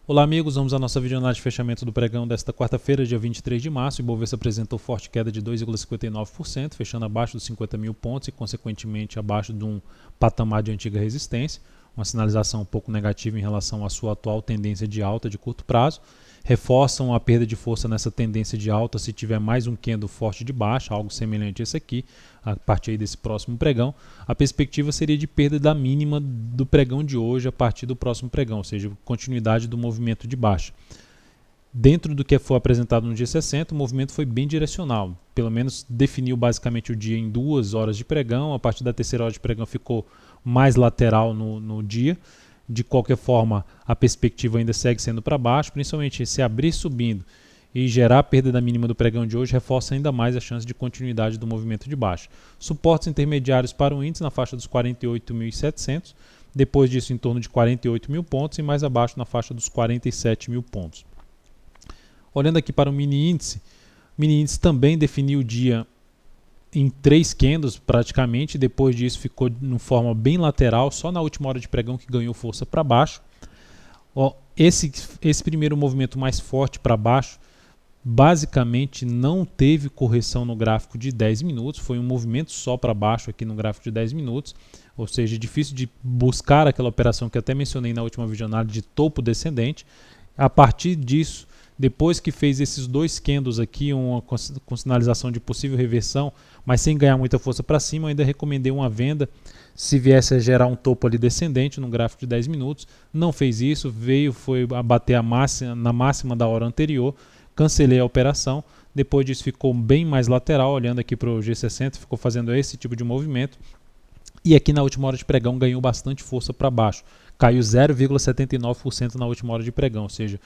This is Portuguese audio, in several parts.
Olá amigos, vamos à nossa videoanálise de fechamento do pregão desta quarta-feira, dia 23 de março. O Ibovespa apresentou forte queda de 2,59%, fechando abaixo dos 50 mil pontos e consequentemente abaixo de um patamar de antiga resistência, uma sinalização um pouco negativa em relação à sua atual tendência de alta de curto prazo. Reforçam a perda de força nessa tendência de alta se tiver mais um candle forte de baixa, algo semelhante a esse aqui, a partir aí desse próximo pregão. A perspectiva seria de perda da mínima do pregão de hoje a partir do próximo pregão, ou seja, continuidade do movimento de baixa. Dentro do que foi apresentado no dia 60, o movimento foi bem direcional, pelo menos definiu basicamente o dia em 2 horas de pregão, a partir da terceira hora de pregão ficou mais lateral no dia. De qualquer forma, a perspectiva ainda segue sendo para baixo, principalmente se abrir subindo e gerar a perda da mínima do pregão de hoje, reforça ainda mais a chance de continuidade do movimento de baixa. Suportes intermediários para o índice na faixa dos 48.700, depois disso em torno de 48 mil pontos e mais abaixo na faixa dos 47 mil pontos. Olhando aqui para o mini índice também definiu o dia em 3 candles praticamente, depois disso ficou de forma bem lateral, só na última hora de pregão que ganhou força para baixo. Esse primeiro movimento mais forte para baixo, basicamente não teve correção no gráfico de 10 minutos, foi um movimento só para baixo aqui no gráfico de 10 minutos, ou seja, difícil de buscar aquela operação que eu até mencionei na última videoanálise de topo descendente. A partir disso, depois que fez esses 2 candles aqui, com sinalização de possível reversão, mas sem ganhar muita força para cima, eu ainda recomendei uma venda se viesse a gerar um topo ali descendente no gráfico de 10 minutos. Não fez isso, foi abater na máxima da hora anterior, cancelei a operação. Depois disso ficou bem mais lateral, olhando aqui para o G60, ficou fazendo esse tipo de movimento. E aqui na última hora de pregão ganhou bastante força para baixo, caiu 0,79% na última hora de pregão, ou seja,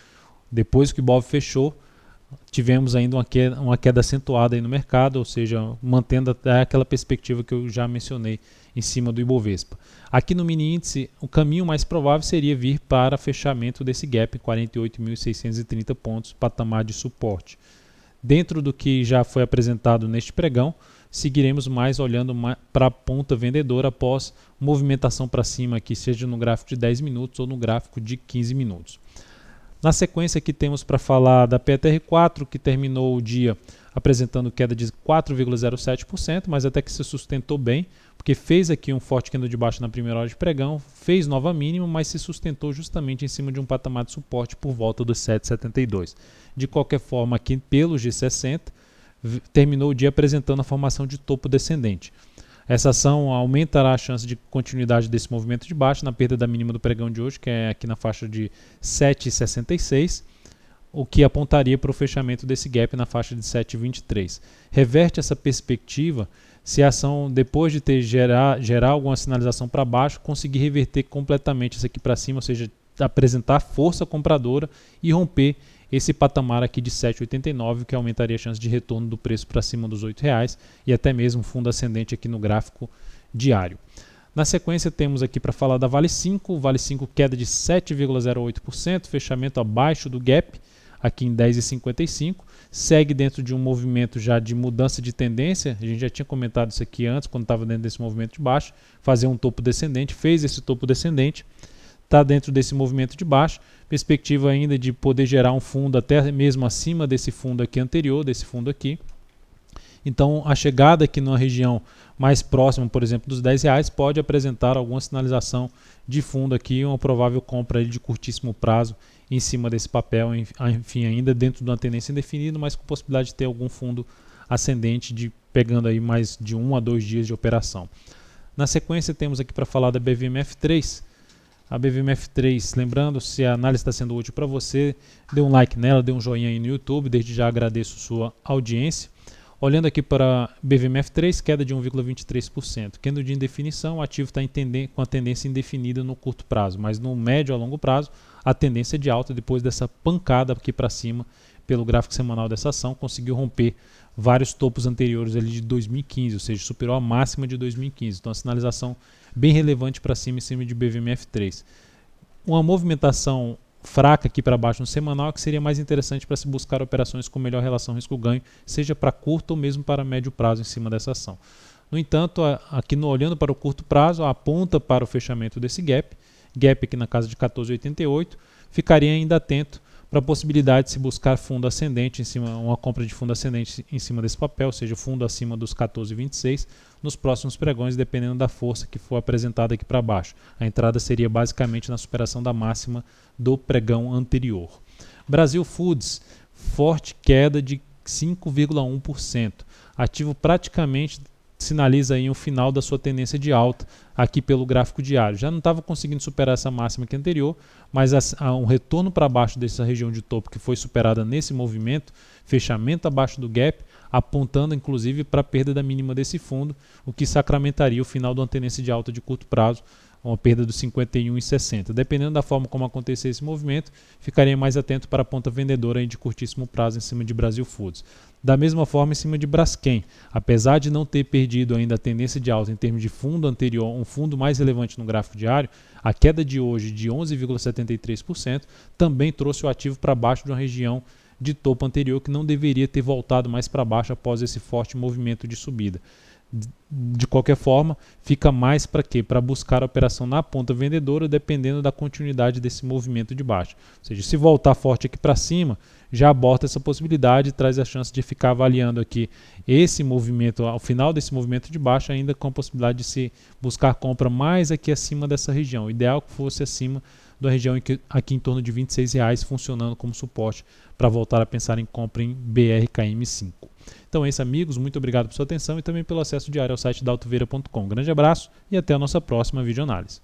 depois que o Ibov fechou, tivemos ainda uma queda acentuada aí no mercado, ou seja, mantendo até aquela perspectiva que eu já mencionei em cima do Ibovespa. Aqui no mini índice, o caminho mais provável seria vir para fechamento desse gap em 48.630 pontos, patamar de suporte. Dentro do que já foi apresentado neste pregão, seguiremos mais olhando para a ponta vendedora após movimentação para cima, aqui seja no gráfico de 10 minutos ou no gráfico de 15 minutos. Na sequência aqui temos para falar da PTR4, que terminou o dia apresentando queda de 4,07%, mas até que se sustentou bem, porque fez aqui um forte candle de baixa na primeira hora de pregão, fez nova mínima, mas se sustentou justamente em cima de um patamar de suporte por volta dos 7,72. De qualquer forma, aqui pelo G60, terminou o dia apresentando a formação de topo descendente. Essa ação aumentará a chance de continuidade desse movimento de baixa na perda da mínima do pregão de hoje, que é aqui na faixa de 7,66, o que apontaria para o fechamento desse gap na faixa de 7,23. Reverte essa perspectiva se a ação, depois de gerar alguma sinalização para baixo, conseguir reverter completamente isso aqui para cima, ou seja, apresentar força compradora e romper esse patamar aqui de 7,89, que aumentaria a chance de retorno do preço para cima dos R$ 8,00 e até mesmo fundo ascendente aqui no gráfico diário. Na sequência temos aqui para falar da Vale 5, Vale 5 queda de 7,08%, fechamento abaixo do gap, aqui em 10,55, segue dentro de um movimento já de mudança de tendência, a gente já tinha comentado isso aqui antes, quando estava dentro desse movimento de baixo, fazer um topo descendente, fez esse topo descendente, está dentro desse movimento de baixo, perspectiva ainda de poder gerar um fundo até mesmo acima desse fundo aqui anterior, desse fundo aqui. Então a chegada aqui numa região mais próxima, por exemplo, dos R$ 10,00, pode apresentar alguma sinalização de fundo aqui, uma provável compra de curtíssimo prazo em cima desse papel, enfim, ainda dentro de uma tendência indefinida, mas com possibilidade de ter algum fundo ascendente pegando aí mais de 1 a 2 dias de operação. Na sequência temos aqui para falar da BVMF3. A BVMF3, lembrando, se a análise está sendo útil para você, dê um like nela, dê um joinha aí no YouTube, desde já agradeço sua audiência. Olhando aqui para a BVMF3, queda de 1,23%. Candle de indefinição, o ativo está com a tendência indefinida no curto prazo, mas no médio a longo prazo, a tendência é de alta depois dessa pancada aqui para cima pelo gráfico semanal dessa ação, conseguiu romper vários topos anteriores ali de 2015, ou seja, superou a máxima de 2015. Então a sinalização bem relevante para cima em cima de BVMF3. Uma movimentação fraca aqui para baixo no semanal, que seria mais interessante para se buscar operações com melhor relação risco-ganho, seja para curto ou mesmo para médio prazo em cima dessa ação. No entanto, aqui olhando para o curto prazo, aponta para o fechamento desse gap gap aqui na casa de 14,88, ficaria ainda atento para a possibilidade de se buscar fundo ascendente, uma compra de fundo ascendente em cima desse papel, ou seja, fundo acima dos 14,26 nos próximos pregões, dependendo da força que for apresentada aqui para baixo. A entrada seria basicamente na superação da máxima do pregão anterior. Brasil Foods, forte queda de 5,1%. Ativo praticamente sinaliza aí o final da sua tendência de alta aqui pelo gráfico diário. Já não estava conseguindo superar essa máxima aqui anterior, mas um retorno para baixo dessa região de topo que foi superada nesse movimento, fechamento abaixo do gap, apontando inclusive para a perda da mínima desse fundo, o que sacramentaria o final de uma tendência de alta de curto prazo, uma perda dos 51,60. Dependendo da forma como acontecer esse movimento, ficaria mais atento para a ponta vendedora aí de curtíssimo prazo em cima de Brasil Foods. Da mesma forma em cima de Braskem, apesar de não ter perdido ainda a tendência de alta em termos de fundo anterior, um fundo mais relevante no gráfico diário, a queda de hoje de 11,73% também trouxe o ativo para baixo de uma região de topo anterior que não deveria ter voltado mais para baixo após esse forte movimento de subida. De qualquer forma, fica mais para quê? Para buscar a operação na ponta vendedora, dependendo da continuidade desse movimento de baixa. Ou seja, se voltar forte aqui para cima, já aborta essa possibilidade e traz a chance de ficar avaliando aqui esse movimento, ao final desse movimento de baixa, ainda com a possibilidade de se buscar compra mais aqui acima dessa região. O ideal que fosse acima da região aqui em torno de R$ 26,00, funcionando como suporte para voltar a pensar em compra em BRKM5. Então é isso, amigos. Muito obrigado por sua atenção e também pelo acesso diário ao site daltoveira.com. Grande abraço e até a nossa próxima videoanálise.